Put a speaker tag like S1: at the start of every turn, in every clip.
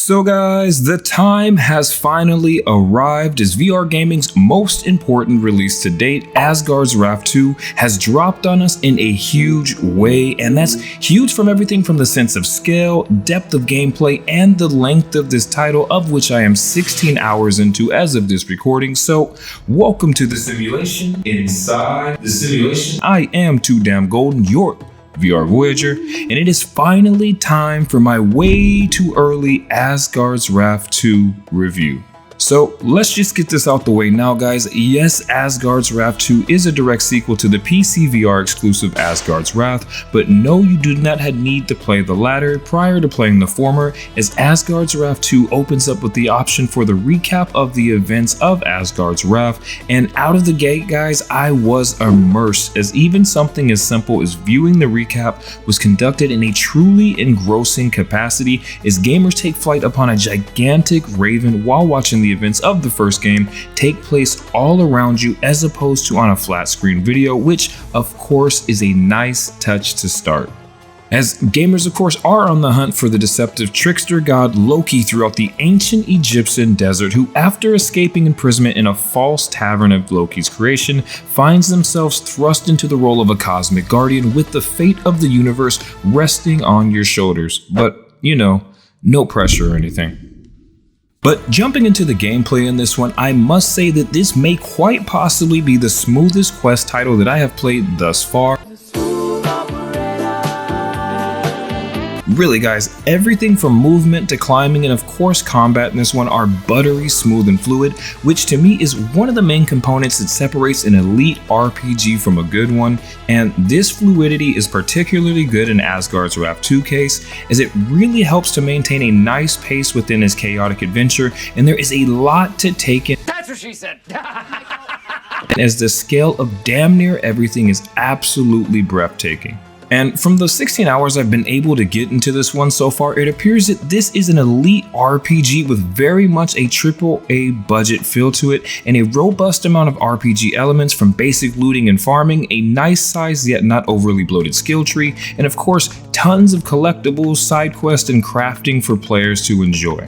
S1: So guys, the time has finally arrived as VR gaming's most important release to date, Asgard's Wrath 2, has dropped on us in a huge way, and that's huge from everything from the sense of scale, depth of gameplay, and the length of this title, of which I am 16 hours into as of this recording. So welcome to the simulation inside the simulation. I am Tooodamngolden, your VR Voyager, and it is finally time for my way too early Asgard's Wrath 2 review. So let's just get this out the way now, guys. Yes, Asgard's Wrath 2 is a direct sequel to the PC VR exclusive Asgard's Wrath, but no, you do not need to play the latter prior to playing the former, as Asgard's Wrath 2 opens up with the option for the recap of the events of Asgard's Wrath, and out of the gate, guys, I was immersed, as even something as simple as viewing the recap was conducted in a truly engrossing capacity, as gamers take flight upon a gigantic raven while watching the events of the first game take place all around you as opposed to on a flat screen video, which of course is a nice touch to start. As gamers of course are on the hunt for the deceptive trickster god Loki throughout the ancient Egyptian desert, who after escaping imprisonment in a false tavern of Loki's creation finds themselves thrust into the role of a cosmic guardian with the fate of the universe resting on your shoulders, but you know, no pressure or anything. But jumping into the gameplay in this one, I must say that this may quite possibly be the smoothest quest title that I have played thus far. Really guys, everything from movement to climbing and of course combat in this one are buttery smooth and fluid, which to me is one of the main components that separates an elite RPG from a good one, and this fluidity is particularly good in Asgard's Wrath 2 case, as it really helps to maintain a nice pace within his chaotic adventure, and there is a lot to take in.
S2: That's what she said!
S1: As the scale of damn near everything is absolutely breathtaking. And from the 16 hours I've been able to get into this one so far, it appears that this is an elite RPG with very much a AAA budget feel to it, and a robust amount of RPG elements from basic looting and farming, a nice size yet not overly bloated skill tree, and of course tons of collectibles, side quests, and crafting for players to enjoy.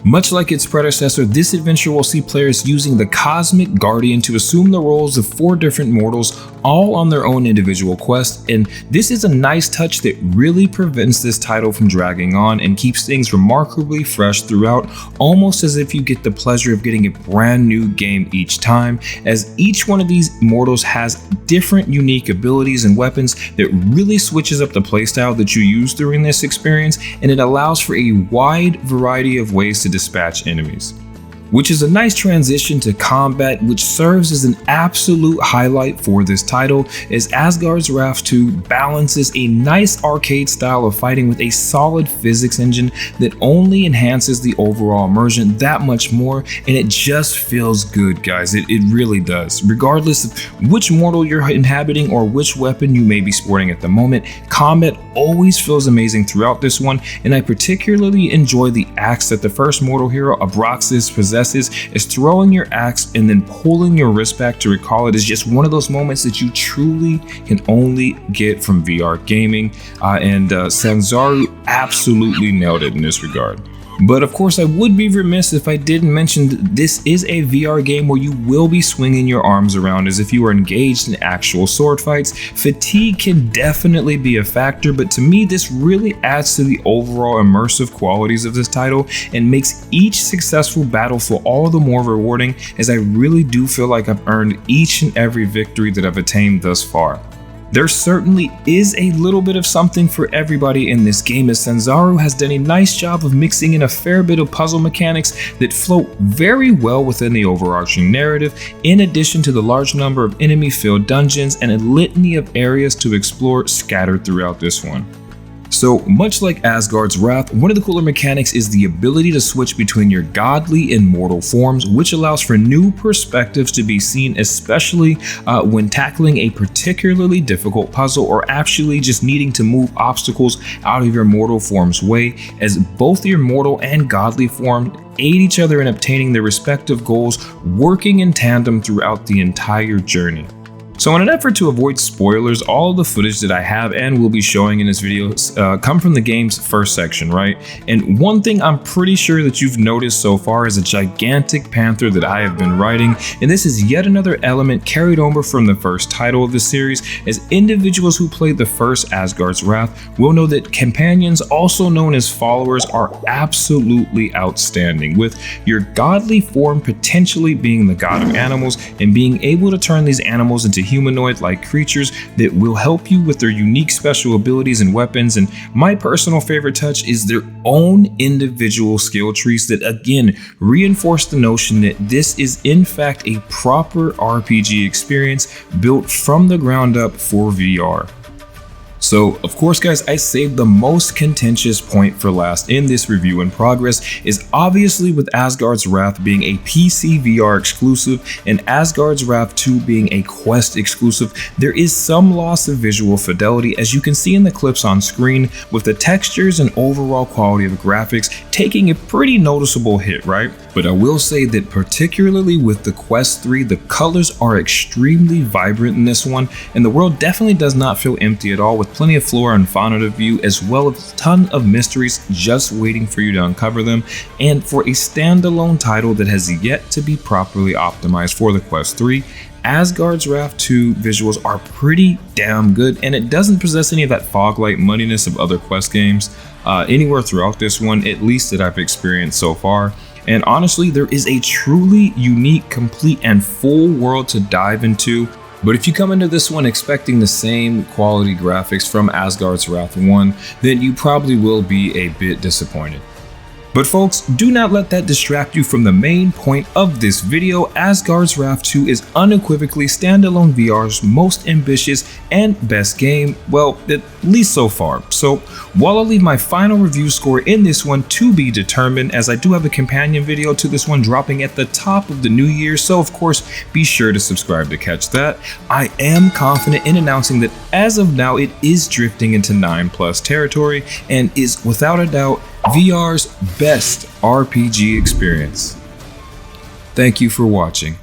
S1: Much like its predecessor, this adventure will see players using the Cosmic Guardian to assume the roles of 4 different mortals, all on their own individual quest, and this is a nice touch that really prevents this title from dragging on and keeps things remarkably fresh throughout, almost as if you get the pleasure of getting a brand new game each time, as each one of these mortals has different unique abilities and weapons that really switches up the playstyle that you use during this experience, and it allows for a wide variety of ways to dispatch enemies. Which is a nice transition to combat, which serves as an absolute highlight for this title, as Asgard's Wrath 2 balances a nice arcade style of fighting with a solid physics engine that only enhances the overall immersion that much more, and it just feels good, guys. It really does. Regardless of which mortal you're inhabiting or which weapon you may be sporting at the moment, combat always feels amazing throughout this one, and I particularly enjoy the axe that the first mortal hero, Abraxas, possesses, is throwing your axe and then pulling your wrist back to recall it is just one of those moments that you truly can only get from VR gaming, and Sanzaru absolutely nailed it in this regard. But of course I would be remiss if I didn't mention that this is a VR game where you will be swinging your arms around as if you are engaged in actual sword fights. Fatigue can definitely be a factor, but to me this really adds to the overall immersive qualities of this title and makes each successful battle feel all the more rewarding, as I really do feel like I've earned each and every victory that I've attained thus far. There certainly is a little bit of something for everybody in this game, as Sanzaru has done a nice job of mixing in a fair bit of puzzle mechanics that float very well within the overarching narrative, in addition to the large number of enemy-filled dungeons and a litany of areas to explore scattered throughout this one. So much like Asgard's Wrath, one of the cooler mechanics is the ability to switch between your godly and mortal forms, which allows for new perspectives to be seen, especially when tackling a particularly difficult puzzle or actually just needing to move obstacles out of your mortal form's way, as both your mortal and godly form aid each other in obtaining their respective goals, working in tandem throughout the entire journey. So in an effort to avoid spoilers, all the footage that I have and will be showing in this video come from the game's first section, right? And one thing I'm pretty sure that you've noticed so far is a gigantic panther that I have been riding, and this is yet another element carried over from the first title of the series, as individuals who played the first Asgard's Wrath will know that companions, also known as followers, are absolutely outstanding, with your godly form potentially being the god of animals and being able to turn these animals into humanoid-like creatures that will help you with their unique special abilities and weapons. And my personal favorite touch is their own individual skill trees that again reinforce the notion that this is in fact a proper RPG experience built from the ground up for VR. So of course guys, I saved the most contentious point for last in this review in progress, is obviously with Asgard's Wrath being a PC VR exclusive and Asgard's Wrath 2 being a Quest exclusive, there is some loss of visual fidelity, as you can see in the clips on screen, with the textures and overall quality of graphics taking a pretty noticeable hit, right? But I will say that particularly with the Quest 3, the colors are extremely vibrant in this one, and the world definitely does not feel empty at all, with plenty of flora and fauna to view, as well as a ton of mysteries just waiting for you to uncover them. And for a standalone title that has yet to be properly optimized for the Quest 3, Asgard's Wrath 2 visuals are pretty damn good, and it doesn't possess any of that fog light muddiness of other Quest games anywhere throughout this one, at least that I've experienced so far. And honestly, there is a truly unique, complete, and full world to dive into. But if you come into this one expecting the same quality graphics from Asgard's Wrath 1, then you probably will be a bit disappointed. But folks, do not let that distract you from the main point of this video. Asgard's Wrath 2 is unequivocally standalone VR's most ambitious and best game, well, at least so far. So while I'll leave my final review score in this one to be determined, as I do have a companion video to this one dropping at the top of the new year, so of course be sure to subscribe to catch that, I am confident in announcing that as of now it is drifting into 9+ territory and is without a doubt VR's best RPG experience. Thank you for watching.